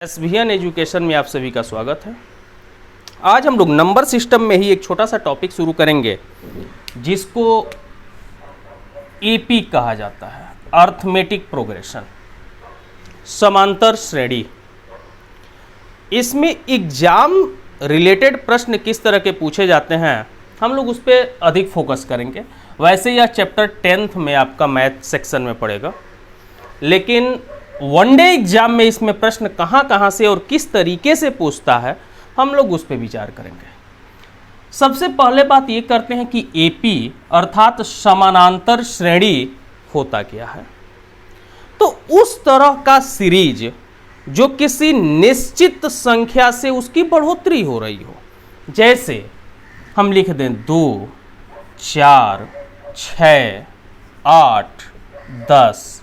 SVN education में आप सभी का स्वागत है। आज हम लोग नंबर सिस्टम में ही एक छोटा सा टॉपिक शुरू करेंगे जिसको एपी कहा जाता है, अर्थमेटिक प्रोग्रेशन, समांतर श्रेणी। इसमें एग्जाम रिलेटेड प्रश्न किस तरह के पूछे जाते हैं हम लोग उस पर अधिक फोकस करेंगे। वैसे यह चैप्टर 10th में आपका मैथ सेक्शन में पड़ेगा, लेकिन वनडे एग्जाम में इसमें प्रश्न कहाँ कहाँ से और किस तरीके से पूछता है हम लोग उस पर विचार करेंगे। सबसे पहले बात ये करते हैं कि एपी अर्थात समानांतर श्रेणी होता क्या है। तो उस तरह का सीरीज जो किसी निश्चित संख्या से उसकी बढ़ोतरी हो रही हो, जैसे हम लिख दें 2, 4, 6, 8, 10 ...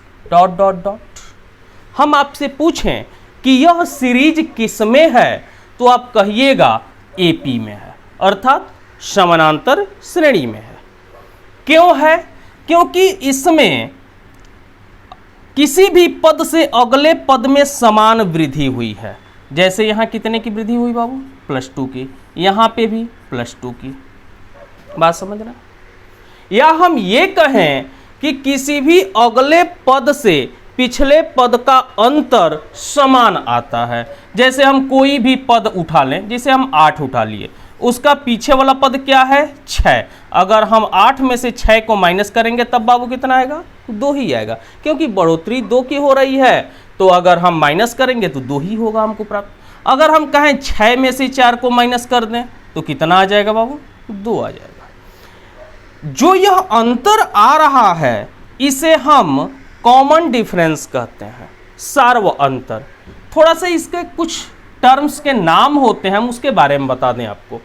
हम आपसे पूछें कि यह सीरीज किस में है तो आप कहिएगा एपी में है, अर्थात समानांतर श्रेणी में है। क्यों है? क्योंकि इसमें किसी भी पद से अगले पद में समान वृद्धि हुई है। जैसे यहाँ कितने की वृद्धि हुई बाबू? +2 की। यहाँ पे भी +2 की। बात समझ रहे? या हम ये कहें कि किसी भी अगले पद से पिछले पद का अंतर समान आता है। जैसे हम कोई भी पद उठा लें, जैसे हम 8 उठा लिए, उसका पीछे वाला पद क्या है? 6। अगर हम 8 में से 6 को माइनस करेंगे तब बाबू कितना आएगा? 2 ही आएगा, क्योंकि बढ़ोतरी 2 की हो रही है। तो अगर हम माइनस करेंगे तो 2 ही होगा हमको प्राप्त। अगर हम कहें 6 में से 4 को माइनस कर दें तो कितना आ जाएगा बाबू? 2 आ जाएगा। जो यह अंतर आ रहा है इसे हम कॉमन डिफरेंस कहते हैं, सार्व अंतर। थोड़ा सा इसके कुछ टर्म्स के नाम होते हैं, हम उसके बारे में बता दें आपको।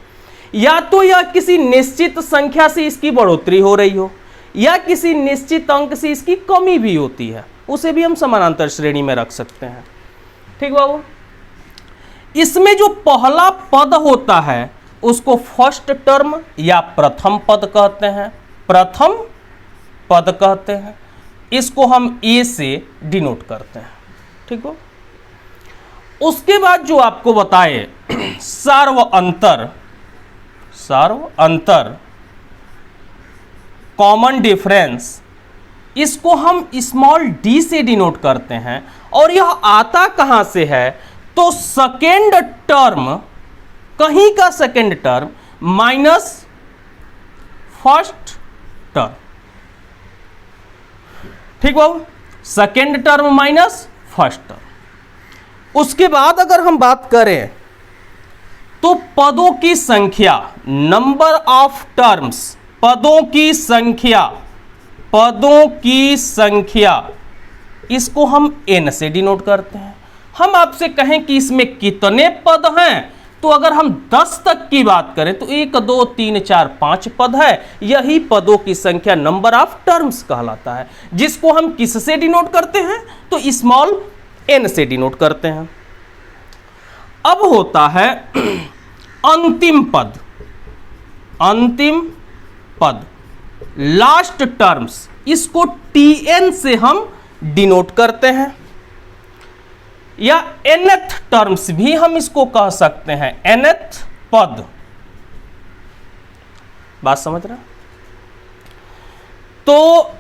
या तो यह किसी निश्चित संख्या से इसकी बढ़ोतरी हो रही हो, या किसी निश्चित अंक से इसकी कमी भी होती है, उसे भी हम समानांतर श्रेणी में रख सकते हैं। ठीक बाबू? इसमें जो पहला पद होता है उसको फर्स्ट टर्म या प्रथम पद कहते हैं, प्रथम पद कहते हैं। इसको हम ए से डिनोट करते हैं। ठीक हो? उसके बाद जो आपको बताए सार्व अंतर, कॉमन डिफरेंस, इसको हम स्मॉल डी से डिनोट करते हैं। और यह आता कहां से है? तो सेकेंड टर्म, कहीं का second term minus first term. ठीक बाबू? Second term minus first term. उसके बाद अगर हम बात करें तो पदों की संख्या, नंबर ऑफ टर्म्स, पदों की संख्या, इसको हम n से डिनोट करते हैं। हम आपसे कहें कि इसमें कितने पद हैं, तो अगर हम 10 तक की बात करें तो 1, 2, 3, 4, 5 पद है। यही पदों की संख्या नंबर ऑफ टर्म्स कहलाता है, जिसको हम किस से डिनोट करते हैं? तो स्मॉल n से डिनोट करते हैं। अब होता है अंतिम पद, लास्ट टर्म्स, इसको tn से हम डिनोट करते हैं, या nth टर्म्स भी हम इसको कह सकते हैं, nth पद। बात समझ रहे? तो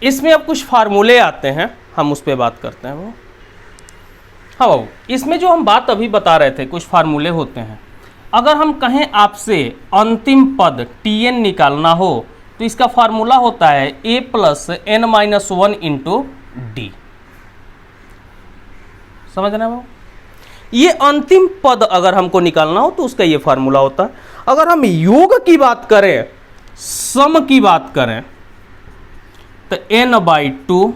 इसमें अब कुछ फार्मूले आते हैं, हम उस पर बात करते हैं। वो हाँ बाबू, इसमें जो हम बात अभी बता रहे थे कुछ फार्मूले होते हैं। अगर हम कहें आपसे अंतिम पद tn निकालना हो तो इसका फार्मूला होता है a + n-1 × d। समझ रहे हैं बाबू? ये अंतिम पद अगर हमको निकालना हो तो उसका ये फार्मूला होता है। अगर हम योग की बात करें, सम की बात करें, तो n/2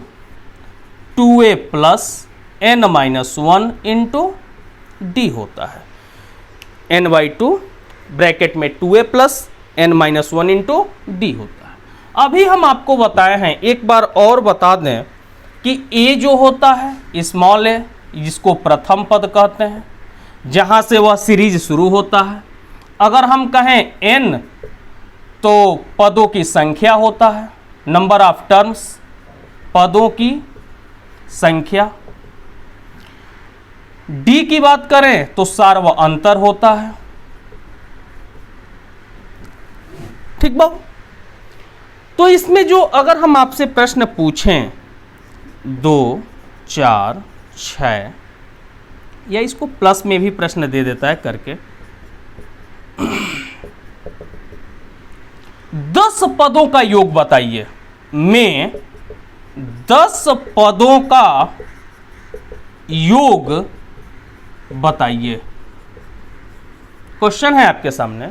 2a + n-1 × d होता है। n/2 ब्रैकेट में 2a + n-1 × d होता है। अभी हम आपको बताए हैं, एक बार और बता दें कि a जो होता है स्मॉल a, जिसको प्रथम पद कहते हैं, जहां से वह सीरीज शुरू होता है। अगर हम कहें n तो पदों की संख्या होता है, नंबर ऑफ टर्म्स, पदों की संख्या। डी की बात करें तो सार्व अंतर होता है। ठीक बाबू। तो इसमें जो अगर हम आपसे प्रश्न पूछें 2, 4, 6, या इसको प्लस में भी प्रश्न दे देता है करके 10 पदों का योग बताइए, में 10 पदों का योग बताइए। क्वेश्चन है आपके सामने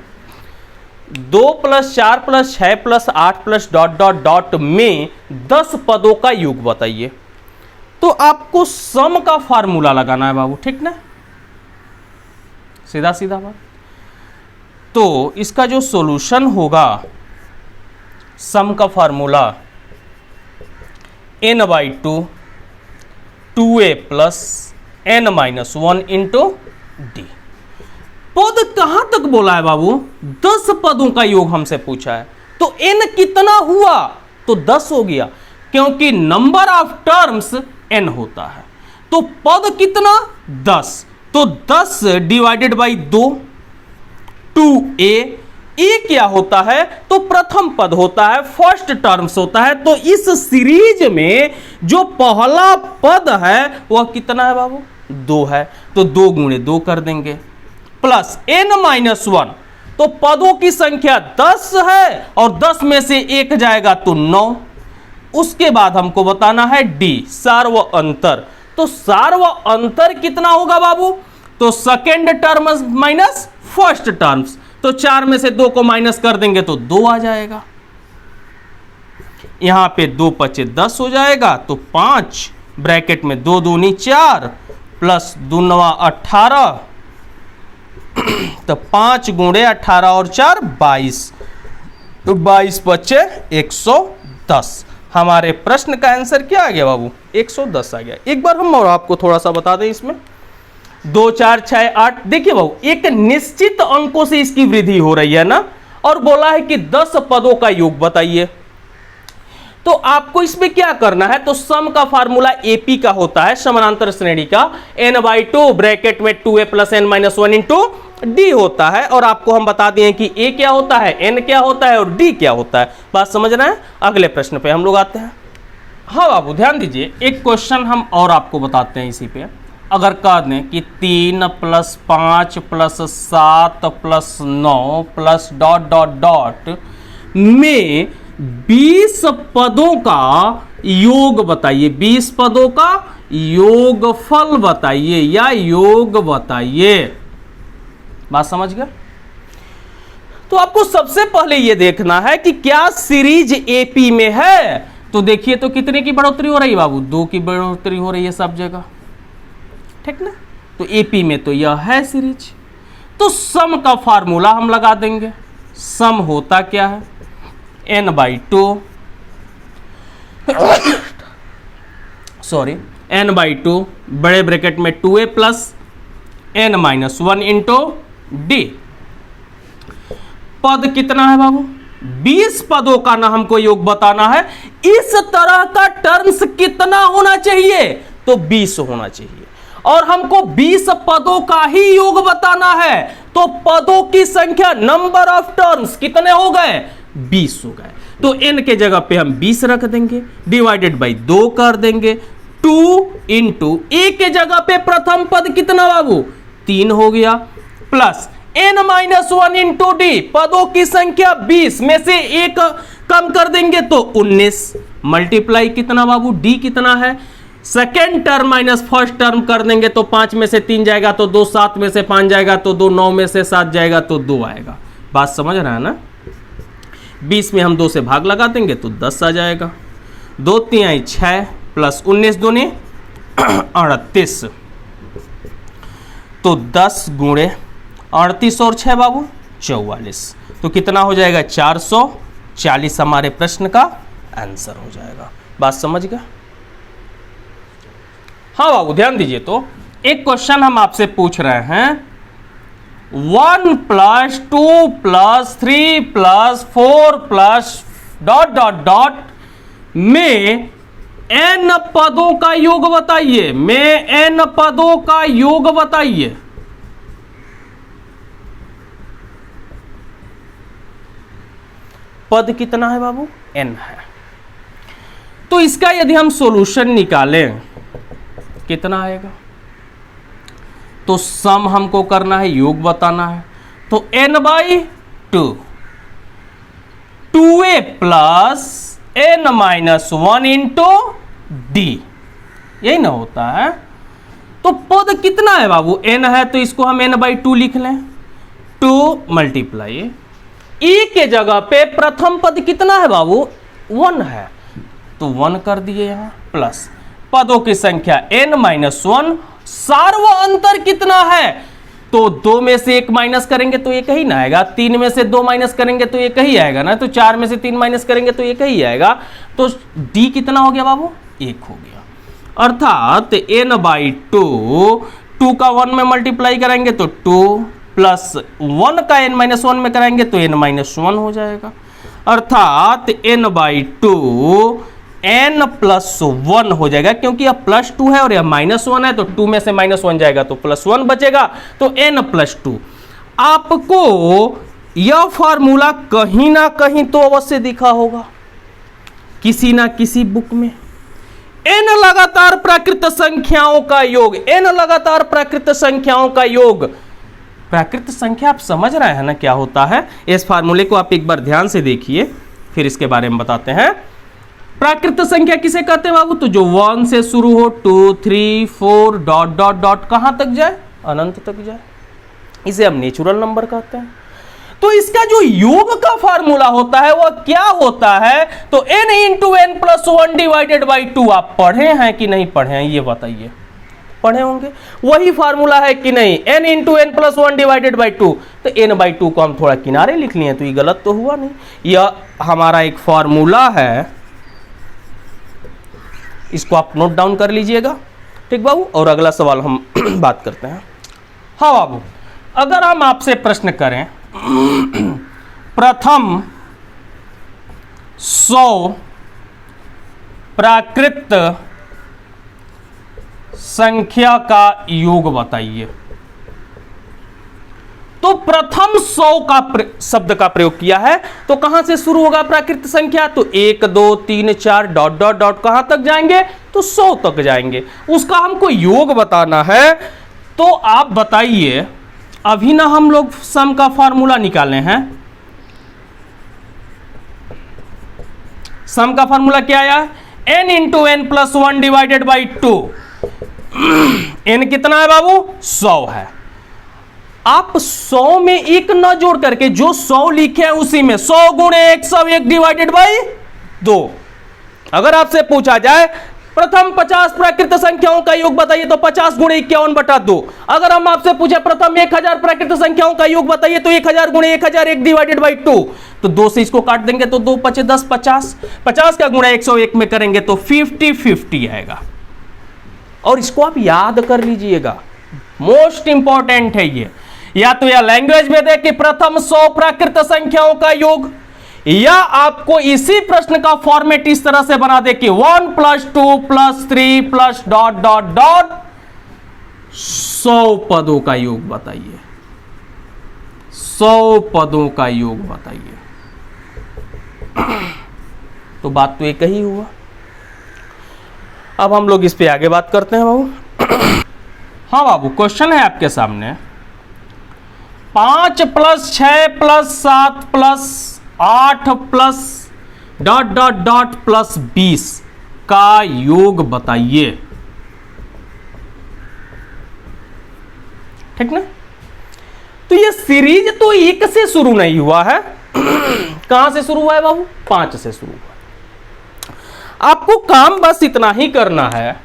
2 + 4 + 6 + 8 + डॉट डॉट डॉट में 10 पदों का योग बताइए। तो आपको सम का फार्मूला लगाना है बाबू, ठीक ना, सीधा सीधा बात। तो इसका जो सॉल्यूशन होगा, सम का formula n/2 2a + n-1 × d। पद कहां तक बोला है बाबू? 10 पदों का योग हमसे पूछा है, तो n कितना हुआ? तो 10 हो गया, क्योंकि नंबर ऑफ टर्म्स n होता है। तो पद कितना? 10। तो 10 / 2 2a, ए क्या होता है? तो प्रथम पद होता है, फर्स्ट टर्म्स होता है। तो इस सीरीज में जो पहला पद है वह कितना है बाबू? 2 है। तो 2 × 2 कर देंगे, प्लस n-1। तो पदों की संख्या 10 है और 10 में से 1 जाएगा तो 9। उसके बाद हमको बताना है डी, सार्व अंतर। तो सार्व अंतर कितना होगा बाबू? तो second terms minus first terms. तो 4 में से 2 को माइनस कर देंगे तो 2 आ जाएगा। यहां पे 2 × 5 = 10 हो जाएगा। तो 5 ब्रैकेट में 2 दूनी 4 प्लस 2 × 9 = 18। तो 5 × 18 और 4 22। तो 22 × 5 = 110। हमारे प्रश्न का आंसर क्या आ गया बाबू? 110 आ गया। एक बार हम और आपको थोड़ा सा बता दें, इसमें 2, 4, 6, 8, देखिए बाबू एक निश्चित अंकों से इसकी वृद्धि हो रही है ना, और बोला है कि 10 पदों का योग बताइए। तो आपको इसमें क्या करना है? तो सम का फार्मूला एपी का होता है, समानांतर श्रेणी का, n/2 ब्रैकेट में 2a + n-1 × d होता है। और आपको हम बता दिए कि a क्या होता है, n क्या होता है और d क्या होता है। बात समझ रहे हैं? अगले प्रश्न पे हम लोग आते हैं। हाँ बाबू ध्यान दीजिए, एक क्वेश्चन हम और आपको बताते हैं इसी पे। अगर कह दें कि 3 + 5 + 7 + 9 + डॉट डॉट डॉट में 20 पदों का योग बताइए, 20 पदों का योगफल बताइए या योग बताइए। बात समझ गए? तो आपको सबसे पहले यह देखना है कि क्या सीरीज एपी में है। तो देखिए तो कितने की बढ़ोतरी हो रही है बाबू? 2 की बढ़ोतरी हो रही है सब जगह, ठीक ना। तो एपी में तो यह है सीरीज। तो सम का फार्मूला हम लगा देंगे। सम होता क्या है? n/2 n/2 बड़े ब्रैकेट में 2a + n-1 × d। पद कितना है बाबू? 20 पदों का ना हमको योग बताना है। इस तरह का टर्म्स कितना होना चाहिए? तो 20 होना चाहिए। और हमको 20 पदों का ही योग बताना है। तो पदों की संख्या, नंबर ऑफ टर्म्स कितने हो गए? 20 हो गए। तो n के जगह पे हम 20 रख देंगे, / 2 कर देंगे। 2 × a के जगह पे प्रथम पद कितना बाबू? 3 हो गया, प्लस n-1 × d। पदों की संख्या 20 में से 1 कम कर देंगे तो 19, मल्टीप्लाई कितना बाबू? d कितना है? Second term minus first term कर देंगे तो 5 में से 3 जाएगा तो 2, 7 में से 5 जाएगा तो 2, 9 में से 7 जाएगा तो 2 आएगा। बात समझ रहा है ना? 20 में हम 2 से भाग लगा देंगे तो 10 आ जाएगा। 2 × 3 = 6 प्लस 19 दूनी 38। तो 10 × 38 और 6 बाबू 44। तो कितना हो जाएगा? 440 हमारे प्रश्न का आंसर हो जाएगा। बात समझ गया? हाँ बाबू ध्यान दीजिए। तो एक क्वेश्चन हम आपसे पूछ रहे हैं 1 + 2 + 3 + 4 + डॉट डॉट डॉट में n पदों का योग बताइए, में n पदों का योग बताइए। पद कितना है बाबू? n है। तो इसका यदि हम सॉल्यूशन निकालें कितना आएगा? तो सम हमको करना है, योग बताना है। तो n/2 2a plus n-1 into D, यही ना होता है। तो पद कितना है बाबू? n है तो इसको हम n/2 लिख लें। 2 मल्टीप्लाई e के जगह पे प्रथम पद कितना है बाबू? 1 है तो 1 कर दिए यहां, प्लस पदों की संख्या n-1। सार्व अंतर कितना है? तो 2 में से 1 माइनस करेंगे तो एक ही ना आएगा, 3 में से 2 माइनस करेंगे तो एक ही आएगा ना, तो 4 में से 3 माइनस करेंगे तो एक ही आएगा। तो d कितना हो गया बाबू? 1 हो गया। अर्थात n/2, 2 का 1 में मल्टीप्लाई करेंगे तो 2 प्लस 1 का n-1 में कराएंगे तो n-1 हो जाएगा। अर्थात n/2 n+1 हो जाएगा, क्योंकि यह +2 है और यह -1 है, तो 2 में से -1 जाएगा तो +1 बचेगा, तो n+2। आपको यह फॉर्मूला कहीं ना कहीं तो अवश्य दिखा होगा, किसी ना किसी बुक में। n लगातार प्राकृत संख्याओं का योग, n लगातार प्राकृत संख्याओं का योग। प्राकृत संख्या आप समझ रहे हैं ना क्या होता है? इस फार्मूले को आप एक बार ध्यान से देखिए, फिर इसके बारे में बताते हैं। प्राकृत संख्या किसे कहते हैं बाबू? तो जो 1 से शुरू हो, 2 3 4 डॉट डॉट डॉट कहां तक जाए? अनंत तक जाए। इसे हम नेचुरल नंबर कहते हैं। तो इसका जो योग का फार्मूला होता है वह क्या होता है? तो n into n plus 1 divided by 2। आप पढ़े हैं कि नहीं पढ़े हैं ये बताइए? पढ़े होंगे। वही फार्मूला है कि नहीं? n into n plus 1 divided by 2। तो n/2 को हम थोड़ा किनारे लिख लिए तो ये गलत तो हुआ नहीं। यह हमारा एक फार्मूला है, इसको आप नोट डाउन कर लीजिएगा, ठीक बाबू। और अगला सवाल हम बात करते हैं। हाँ बाबू, अगर हम आपसे प्रश्न करें प्रथम 100 प्राकृत संख्या का योग बताइए, तो प्रथम 100 का शब्द का प्रयोग किया है तो कहां से शुरू होगा प्राकृत संख्या? तो 1 2 3 4 डॉट डॉट डॉट कहां तक जाएंगे? तो 100 तक जाएंगे। उसका हमको योग बताना है। तो आप बताइए, अभी ना हम लोग सम का फॉर्मूला निकाले हैं। सम का फॉर्मूला क्या आया? n into n plus 1 divided by 2। n कितना है बाबू? 100 है। आप 100 में एक न जोड़ करके जो 100 लिखे हैं उसी में 100 गुणे 101 डिवाइडेड बाई 2। अगर आपसे पूछा जाए प्रथम 50 प्राकृत संख्याओं का योग बताइए तो 50 गुणे 51/2। अगर हम आपसे पूछे प्रथम 1000 प्राकृत संख्याओं का योग बताइए तो 1000 गुणे 1001 डिवाइडेड बाई 2। तो 2 से इसको काट देंगे तो 2 5 10 50, 50 का गुणा 101 में करेंगे तो 50 आएगा। और इसको आप याद कर लीजिएगा, मोस्ट इंपॉर्टेंट है ये। या तो यह लैंग्वेज में दे कि प्रथम 100 प्राकृत संख्याओं का योग, या आपको इसी प्रश्न का फॉर्मेट इस तरह से बना दे कि 1 + 2 + 3 + डॉट डॉट डॉट 100 पदों का योग बताइए, 100 पदों का योग बताइए। तो बात तो एक ही हुआ। अब हम लोग इस पे आगे बात करते हैं बाबू। हाँ बाबू, क्वेश्चन है आपके सामने। 5 + 6 + 7 + 8 + डॉट डॉट डॉट +20 का योग बताइए। ठीक ना? तो ये सीरीज तो 1 से शुरू नहीं हुआ है। कहां से शुरू हुआ है बाबू? 5 से शुरू हुआ। आपको काम बस इतना ही करना है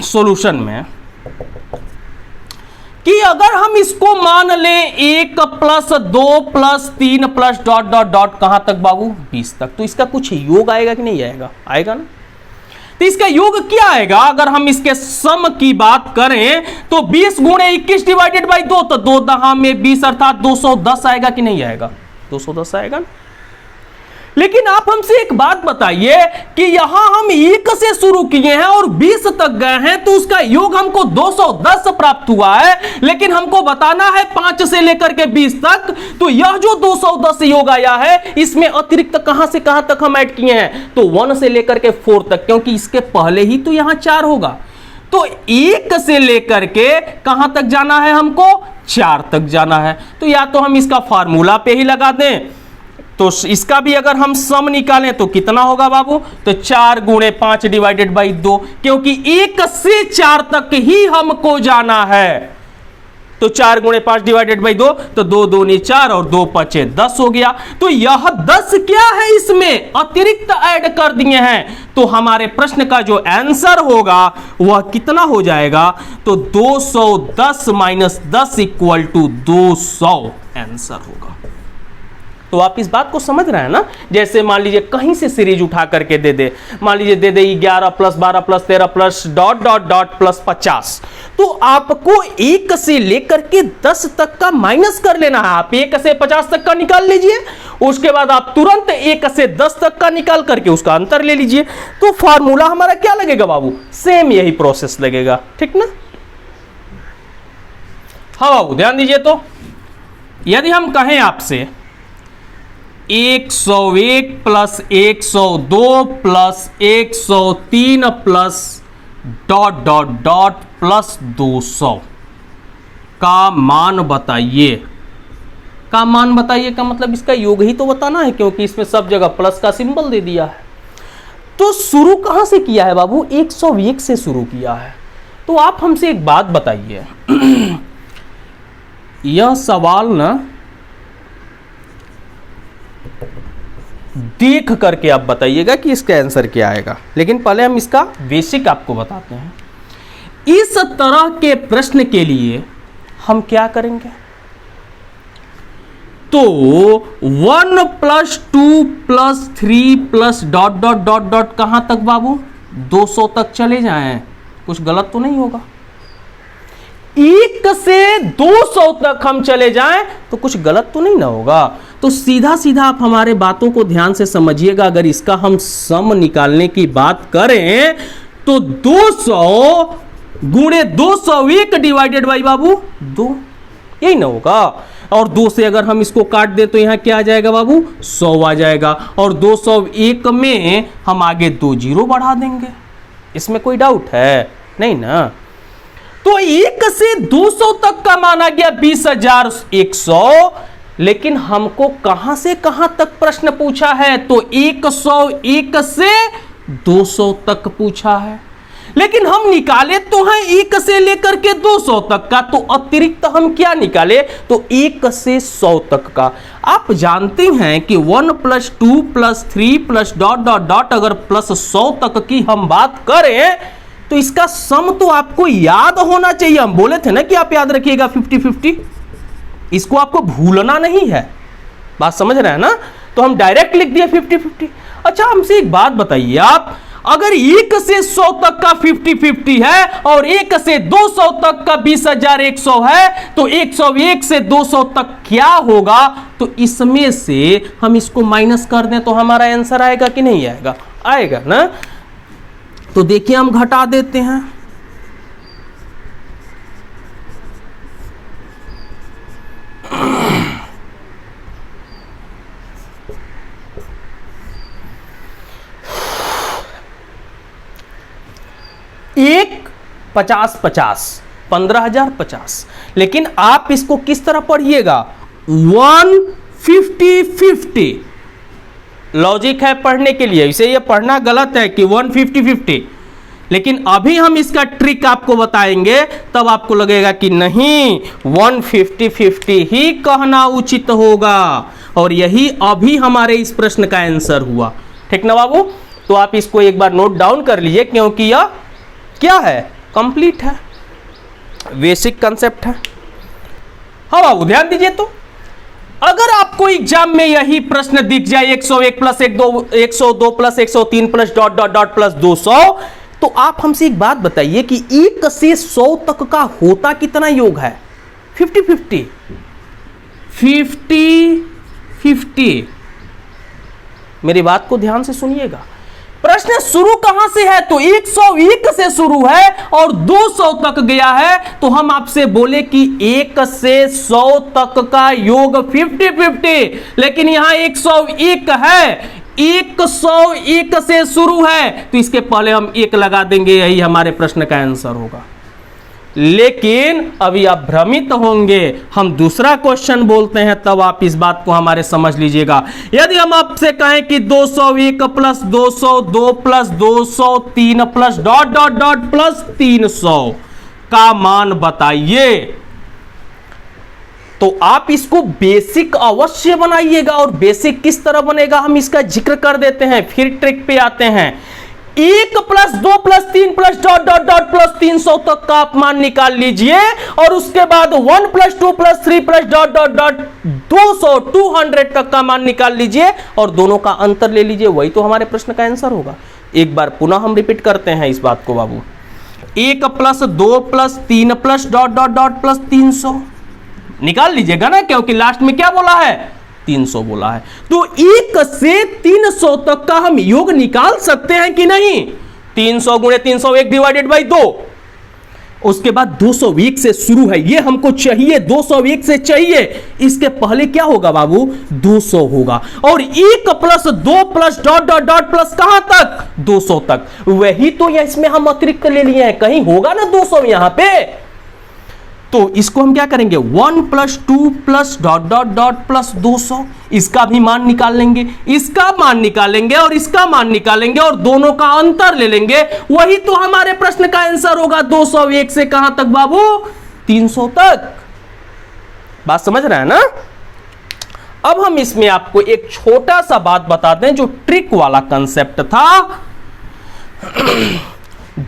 सॉल्यूशन में कि अगर हम इसको मान लें 1 + 2 + 3 + डॉट डॉट डॉट कहां तक बाबू? 20 तक। तो इसका कुछ योग आएगा कि नहीं आएगा? आएगा ना। तो इसका योग क्या आएगा? अगर हम इसके सम की बात करें तो 20 गुणे 21 डिवाइडेड बाई 2, तो 2 दहा में 20 अर्थात 210 आएगा कि नहीं आएगा? 210 आएगा ना। लेकिन आप हमसे एक बात बताइए कि यहां हम 1 से शुरू किए हैं और 20 तक गए हैं, तो उसका योग हमको 210 प्राप्त हुआ है, लेकिन हमको बताना है 5 से लेकर के 20 तक। तो यह जो 210 योग आया है, इसमें अतिरिक्त कहां से कहां तक हम ऐड किए हैं? तो 1 से लेकर के 4 तक, क्योंकि इसके पहले ही तो यहां 4 होगा। तो 1 से लेकर के कहां तक जाना है हमको? 4 तक जाना है। तो या तो हम इसका फार्मूला पे ही लगा दें, तो इसका भी अगर हम सम निकालें तो कितना होगा बाबू? तो 4 गुणे 5 डिवाइडेड बाई 2, क्योंकि 1 से 4 तक ही हमको जाना है। तो 4 गुणे 5 डिवाइडेड बाई 2, तो 2 दूनी 4 और 2 पचे 10 हो गया। तो यह 10 क्या है? इसमें अतिरिक्त ऐड कर दिए हैं। तो हमारे प्रश्न का जो आंसर होगा वह कितना हो जाएगा? तो 210 माइनस 10 इक्वल टू 200 आंसर होगा। तो आप इस बात को समझ रहे हैं ना? जैसे मान लीजिए कहीं से सीरीज उठा करके दे दे, मान लीजिए दे दे 11 plus 12 plus 13 plus dot dot dot plus 50, तो आपको 1 से लेकर के 10 तक का माइनस कर लेना है। आप 1 से 50 तक का निकाल लीजिए, उसके बाद आप तुरंत 1 से 10 तक का निकाल करके उसका अंतर ले लीजिए। तो फॉर्मूला हमारा क्या लगेगा बाबू? सेम यही प्रोसेस लगेगा, ठीक ना? हाँ बाबू ध्यान दीजिए। तो यदि हम कहें आपसे 101 plus 102 plus 103 plus dot dot dot plus 200 का मान बताइए। का मान बताइए का मतलब इसका योग ही तो बताना है, क्योंकि इसमें सब जगह प्लस का सिंबल दे दिया है। तो शुरू कहां से किया है बाबू? 101 से शुरू किया है। तो आप हमसे एक बात बताइए, यह सवाल ना देख करके आप बताइएगा कि इसका आंसर क्या आएगा, लेकिन पहले हम इसका बेसिक आपको बताते हैं। इस तरह के प्रश्न के लिए हम क्या करेंगे? तो 1 plus 2 plus 3 plus dot dot dot dot कहां तक बाबू? 200 तक चले जाएं, कुछ गलत तो नहीं होगा। 1 से 200 तक हम चले जाएं तो कुछ गलत तो नहीं ना होगा। तो सीधा सीधा आप हमारे बातों को ध्यान से समझिएगा। अगर इसका हम सम निकालने की बात करें तो 200 गुणे 201 डिवाइडेड बाई बाबू 2, यही ना होगा। और 2 से अगर हम इसको काट दे तो यहां क्या आ जाएगा बाबू? 100 आ जाएगा। और 201 में हम आगे 2 जीरो बढ़ा देंगे, इसमें कोई डाउट है नहीं ना? तो 1 से 200 तक का माना गया 20,100, लेकिन हमको कहां से कहां तक प्रश्न पूछा है? तो 101 से 200 तक पूछा है, लेकिन हम निकाले तो हैं 1 से लेकर के 200 तक का। तो अतिरिक्त हम क्या निकाले? तो 1 से 100 तक का। आप जानते हैं कि 1 plus 2 plus 3 plus dot dot dot अगर प्लस 100 तक की हम बात करें तो इसका सम तो आपको याद होना चाहिए। हम बोले थे ना कि आप याद रखिएगा 50-50, इसको आपको भूलना नहीं है। बात समझ रहे हैं ना? तो हम डायरेक्ट लिख दिए 50-50। अच्छा हमसे एक बात बताइए आप, अगर 1 से 100 तक का 50-50 है और 1 से 200 तक का 20,100 है, तो 101 से 200 तक क्या होगा? तो इसमें से हम इसको माइनस कर दें तो हमारा आंसर आएगा कि नहीं आएगा? आएगा ना? तो देखिए हम घटा देते हैं। एक 50-50 15,050, लेकिन आप इसको किस तरह पढ़िएगा? 150-50 लॉजिक है पढ़ने के लिए, इसे ये पढ़ना गलत है कि 150-50, लेकिन अभी हम इसका ट्रिक आपको बताएंगे, तब आपको लगेगा कि नहीं 150-50 ही कहना उचित होगा। और यही अभी हमारे इस प्रश्न का आंसर हुआ, ठीक ना बाबू? तो आप इसको एक बार नोट डाउन कर लीजिए, क्योंकि यह क्या है? कंप्लीट है, बेसिक कंसेप्ट है। हाँ बाबू ध्यान दीजिए। तो अगर आपको एग्जाम में यही प्रश्न दिख जाए 101 plus 102 plus 103 plus dot dot dot plus 200, तो आप हमसे एक बात बताइए कि 1 से 100 तक का होता कितना योग है? 50-50 50-50 मेरी बात को ध्यान से सुनिएगा। प्रश्न शुरू कहां से है? तो 101 से शुरू है और 200 तक गया है। तो हम आपसे बोले कि 1 से 100 तक का योग 50-50, लेकिन यहां 101 है, 101 से शुरू है, तो इसके पहले हम 1 लगा देंगे, यही हमारे प्रश्न का आंसर होगा। लेकिन अभी आप भ्रमित होंगे, हम दूसरा क्वेश्चन बोलते हैं, तब आप इस बात को हमारे समझ लीजिएगा। यदि हम आपसे कहें कि 201 plus 202 plus 203 plus dot dot dot plus 300 का मान बताइए, तो आप इसको बेसिक अवश्य बनाइएगा। और बेसिक किस तरह बनेगा हम इसका जिक्र कर देते हैं, फिर ट्रिक पे आते हैं। 1 plus 2 plus 3 plus dot dot dot plus 300 तक का आप मान निकाल लीजिए, और उसके बाद 1 plus 2 plus 3 plus dot dot dot 200 तक का मान निकाल लीजिए और दोनों का अंतर ले लीजिए, वही तो हमारे प्रश्न का आंसर होगा। एक बार पुनः हम रिपीट करते हैं इस बात को बाबू। 1 plus 2 plus 3 plus dot dot dot plus 300 निकाल लीजिएगा ना, क्योंकि लास्ट में क्या बोला है? 300 बोला है। तो 1 से 300 तक का हम योग निकाल सकते हैं कि नहीं? 300 गुणे 301 डिवाइडेड बाई 2। उसके बाद 201 से शुरू है, ये हमको चाहिए, 201 से चाहिए। इसके पहले क्या होगा बाबू? 200 होगा। और 1 plus 2 plus dot dot dot plus कहां तक? 200 तक। वही तो इसमें हम अतिरिक्त ले लिए हैं, कहीं होगा ना 200 यहां पे। तो इसको हम क्या करेंगे? 1 plus 2 plus dot dot dot plus 200, इसका भी मान निकाल लेंगे, इसका मान निकालेंगे और इसका मान निकालेंगे और दोनों का अंतर ले लेंगे, वही तो हमारे प्रश्न का आंसर होगा। 201 से कहां तक बाबू? 300 तक। बात समझ रहे हैं ना? अब हम इसमें आपको एक छोटा सा बात बता दें, जो ट्रिक वाला कंसेप्ट था।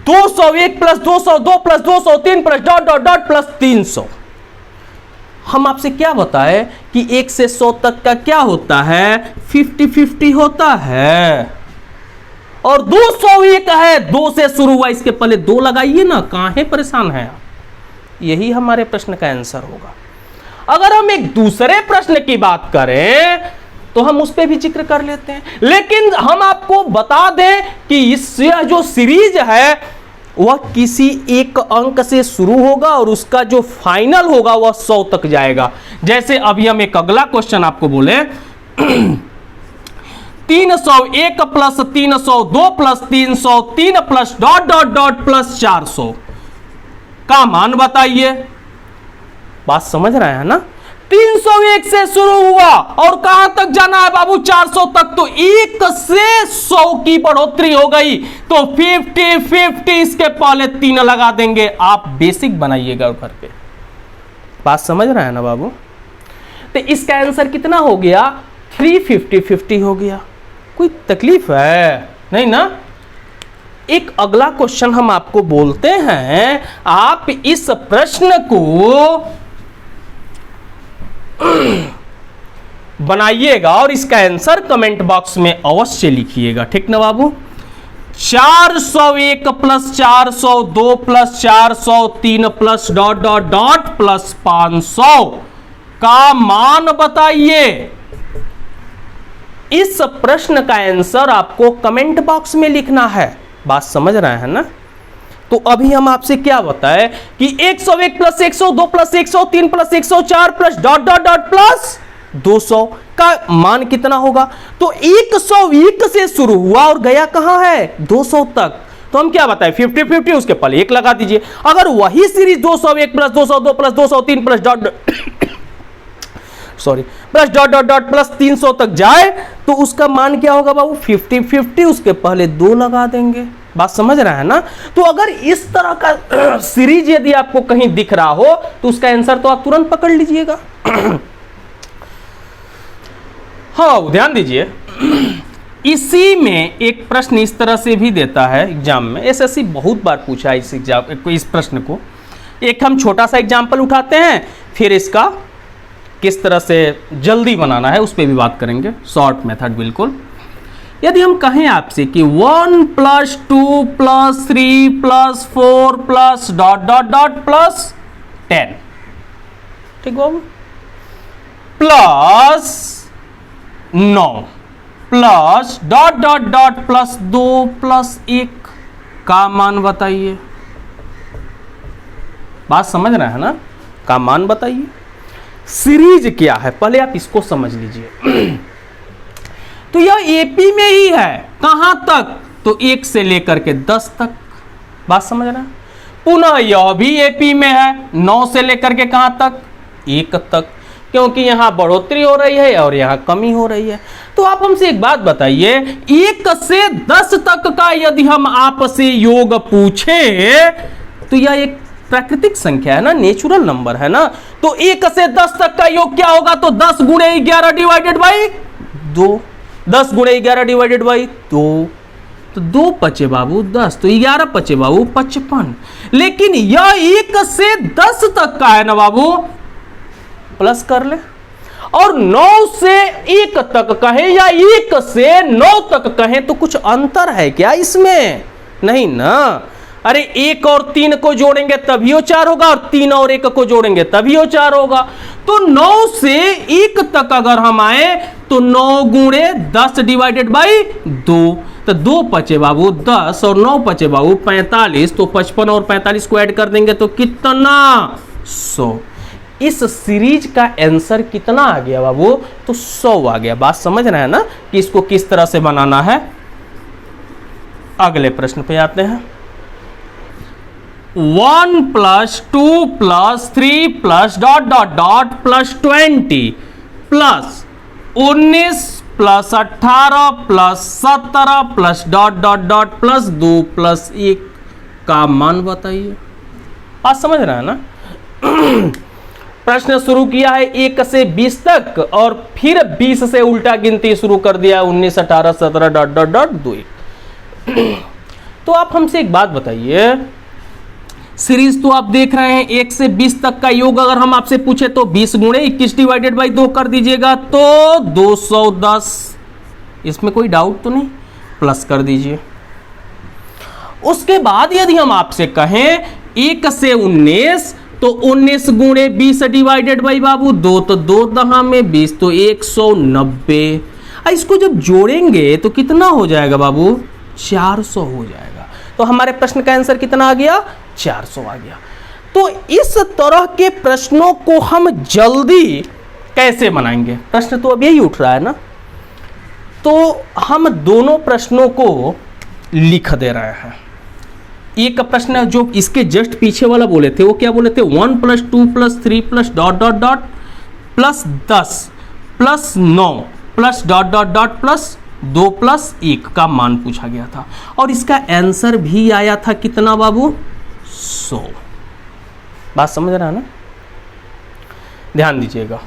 201 plus 200, 2 plus 200, 3 plus dot dot dot plus 300। हम आपसे क्या बताए कि 1 से 100 तक का क्या होता है? 50-50 होता है। और 201 है, 2 से शुरू हुआ, इसके पहले 2 लगाइए ना, काहे परेशान है आप? यही हमारे प्रश्न का आंसर होगा। अगर हम एक दूसरे प्रश्न की बात करें तो हम उस पर भी जिक्र कर लेते हैं, लेकिन हम आपको बता दें कि इससे जो सीरीज है वह किसी एक अंक से शुरू होगा और उसका जो फाइनल होगा वह 100 तक जाएगा। जैसे अभी हम एक अगला क्वेश्चन आपको बोले 301 plus 302 plus 300 3 plus dot dot dot plus 400 का मान बताइए। बात समझ रहे हैं ना? 301 से शुरू हुआ और कहां तक जाना है बाबू? 400 तक। तो 1 से 100 की बढ़ोतरी हो गई, तो 50-50 इसके पहले 3 लगा देंगे। आप बेसिक बनाइएगा घर पे। बात समझ रहे हैं ना बाबू? तो इसका आंसर कितना हो गया? 350-50 हो गया। कोई तकलीफ है नहीं ना? एक अगला क्वेश्चन हम आपको बोलते हैं, आप इस प्रश्न को बनाइएगा और इसका आंसर कमेंट बॉक्स में अवश्य लिखिएगा, ठीक ना बाबू? 401 plus 402 plus 403 plus dot dot dot plus 500 का मान बताइए। इस प्रश्न का आंसर आपको कमेंट बॉक्स में लिखना है। बात समझ रहे हैं ना? तो अभी हम आपसे क्या बताएं कि 101 plus 102 plus 103 plus 104 plus dot dot dot plus 200 का मान कितना होगा? तो 101 से शुरू हुआ और गया कहां है? 200 तक। तो हम क्या बताएं? 50-50, उसके पहले 1 लगा दीजिए। अगर वही series 201 plus 202 plus 203 plus dot plus dot dot dot plus 300 तक जाए तो उसका मान क्या होगा बाबू? 50-50, उसके पहले 2 लगा देंगे। बात समझ रहा है ना? तो अगर इस तरह का सीरीज यदि आपको कहीं दिख रहा हो तो उसका आंसर तो आप तुरंत पकड़ लीजिएगा। हाँ, ध्यान दीजिए, इसी में एक प्रश्न इस तरह से भी देता है एग्जाम में। एसएससी बहुत बार पूछा है इस प्रश्न को। एक हम छोटा सा एग्जाम्पल उठाते हैं, फिर इसका किस तरह से जल्दी बनाना है उस पर भी बात करेंगे, शॉर्ट मेथड बिल्कुल। यदि हम कहें आपसे कि 1 plus 2 plus 3 plus 4 plus dot dot dot plus 10, ठीक बाबू, plus 9, plus dot dot dot plus 2 plus 1 का मान बताइए। बात समझ रहे हैं ना, का मान बताइए। सीरीज क्या है पहले आप इसको समझ लीजिए। तो यह एपी में ही है, कहां तक, तो 1 से लेकर के 10 तक। बात समझ रहे हैं। पुनः यह भी एपी में है, 9 से लेकर के कहां तक, 1 तक, क्योंकि यहां बढ़ोतरी हो रही है और यहां कमी हो रही है। तो आप हमसे एक बात बताइए, 1 से 10 तक का यदि हम आपसे योग पूछे तो यह एक प्राकृतिक संख्या है ना, नेचुरल नंबर है ना। तो 1 से 10 तक का योग क्या होगा, तो 10 गुणे 11 डिवाइडेड बाई 2, 10 गुणे 11 डिवाइडेड बाई 2, तो 2 पचे बाबू 10, तो 11 पचे बाबू 55। लेकिन यह 1 से 10 तक का है ना बाबू, प्लस कर ले। और 9 से 1 तक कहें या 1 से 9 तक कहें तो कुछ अंतर है क्या इसमें, नहीं ना। अरे 1 और 3 को जोड़ेंगे तभी वो 4 होगा, और 3 और 1 को जोड़ेंगे तभी वो 4 होगा। तो 9 से 1 तक अगर हम आए तो 9 गुणे 10 डिवाइडेड बाई 2, तो 2 पचे बाबू 10 और 9 पचे बाबू 45, तो 55 और 45 को ऐड कर देंगे तो कितना, 100। इस सीरीज का आंसर कितना आ गया बाबू, तो 100 आ गया। बात समझ रहे हैं ना कि इसको किस तरह से बनाना है। अगले प्रश्न पे आते हैं। 1 + 2 + 3 + dot dot dot plus 20 plus 19 + 18 + 17 plus dot dot dot plus 2 + 1 का मान बताइए। बात समझ रहे हैं ना। प्रश्न शुरू किया है 1 से 20 तक और फिर 20 से उल्टा गिनती शुरू कर दिया, 19 18 17 डॉट डॉट डॉट 2 1। तो आप हमसे एक बात बताइए, सीरीज तो आप देख रहे हैं 1 से 20 तक का योग अगर हम आपसे पूछे तो 20 गुणे 21 डिवाइडेड बाई 2 कर दीजिएगा तो 210। इसमें कोई डाउट तो नहीं, प्लस कर दीजिए। उसके बाद यदि हम आपसे कहें 1 से 19 तो 19 गुणे 20 डिवाइडेड बाई बाबू 2, तो 2 दहा में 20, तो 190। इसको जब जोड़ेंगे तो कितना हो जाएगा बाबू, 400 हो जाएगा। तो हमारे प्रश्न का आंसर कितना आ गया, 400 आ गया। तो इस तरह के प्रश्नों को हम जल्दी कैसे बनाएंगे, प्रश्न तो अब यही उठ रहा है ना। तो हम दोनों प्रश्नों को लिख दे रहे हैं। एक प्रश्न जो इसके जस्ट पीछे वाला बोले थे वो क्या बोले थे, 1 + 2 + 3 + dot dot dot plus 10 + 9 + dot dot dot plus 2 + 1 का मान पूछा गया था और इसका आंसर भी आया था कितना बाबू, 100। बात समझ रहा है ना, ध्यान दीजिएगा।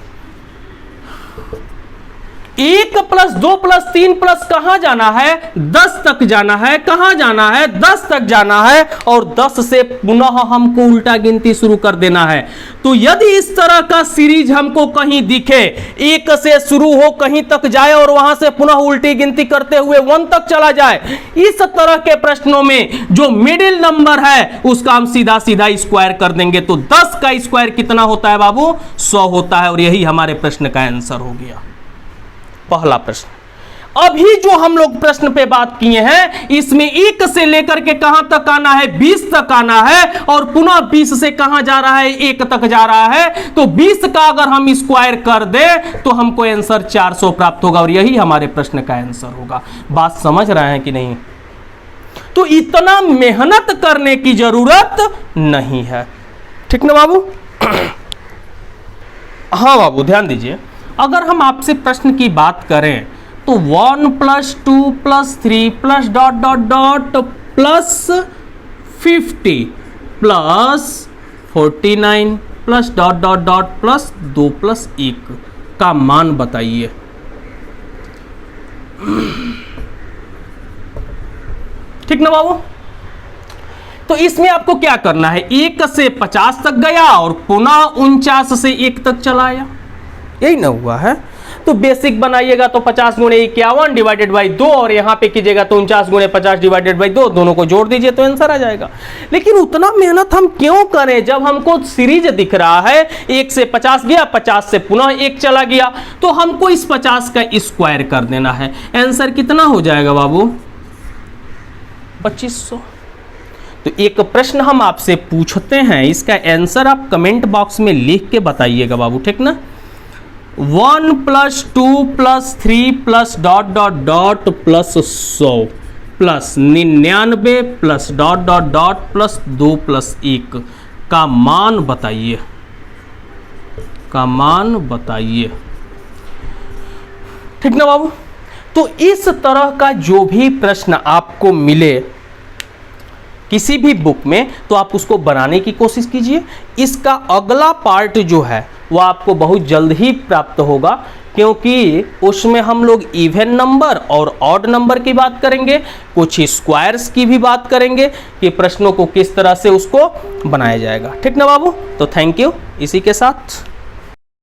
1 + 2 + 3 प्लस कहां जाना है, 10 तक जाना है। कहां जाना है, 10 तक जाना है और 10 से पुनः हमको उल्टा गिनती शुरू कर देना है। तो यदि इस तरह का सीरीज हमको कहीं दिखे, 1 से शुरू हो कहीं तक जाए और वहां से पुनः उल्टी गिनती करते हुए 1 तक चला जाए, इस तरह के प्रश्नों में जो मिडिल नंबर है उसका हम सीधा सीधा स्क्वायर कर देंगे। तो 10 का स्क्वायर कितना होता है बाबू, 100 होता है और यही हमारे प्रश्न का आंसर हो गया। पहला प्रश्न। अभी जो हम लोग प्रश्न पे बात किए हैं इसमें 1 से लेकर के कहां तक आना है, 20 तक आना है और पुनः 20 से कहां जा रहा है, 1 तक जा रहा है। तो 20 का अगर हम स्क्वायर कर दे तो हमको आंसर 400 प्राप्त होगा और यही हमारे प्रश्न का आंसर होगा। बात समझ रहे हैं कि नहीं। तो इतना मेहनत करने की जरूरत नहीं है, ठीक ना बाबू। हाँ बाबू ध्यान दीजिए, अगर हम आपसे प्रश्न की बात करें तो 1 + 2 + 3 + dot dot dot plus 50 plus 49 plus dot dot dot plus 2 + 1 का मान बताइए। ठीक ना बाबू। तो इसमें आपको क्या करना है, 1 से 50 तक गया और पुनः 49 से 1 तक चला आया, यही ना हुआ है। तो बेसिक बनाइएगा तो 50 गुणे 51 डिवाइडेड बाई 2, और यहां पे कीजिएगा तो 49 गुणे 50 डिवाइडेड बाई 2, दोनों को जोड़ दीजिए तो आंसर आ जाएगा। लेकिन उतना मेहनत हम क्यों करें जब हमको सीरीज दिख रहा है, 1 से 50 गया, 50 से पुनः 1 चला गया, तो हमको इस 50 का स्क्वायर कर देना है। आंसर कितना हो जाएगा बाबू? 2500। तो एक प्रश्न हम आपसे पूछते हैं, इसका आंसर आप कमेंट बॉक्स में लिख के बताइएगा बाबू, ठीक ना। 1 + 2 + 3 + ... + 100 + 99 + ... + 2 + 1 का मान बताइए, का मान बताइए, ठीक ना बाबू। तो इस तरह का जो भी प्रश्न आपको मिले किसी भी बुक में, तो आप उसको बनाने की कोशिश कीजिए। इसका अगला पार्ट जो है वो आपको बहुत जल्द ही प्राप्त होगा, क्योंकि उसमें हम लोग इवन नंबर और ऑड नंबर की बात करेंगे, कुछ स्क्वायर्स की भी बात करेंगे कि प्रश्नों को किस तरह से उसको बनाया जाएगा, ठीक ना बाबू। तो थैंक यू। इसी के साथ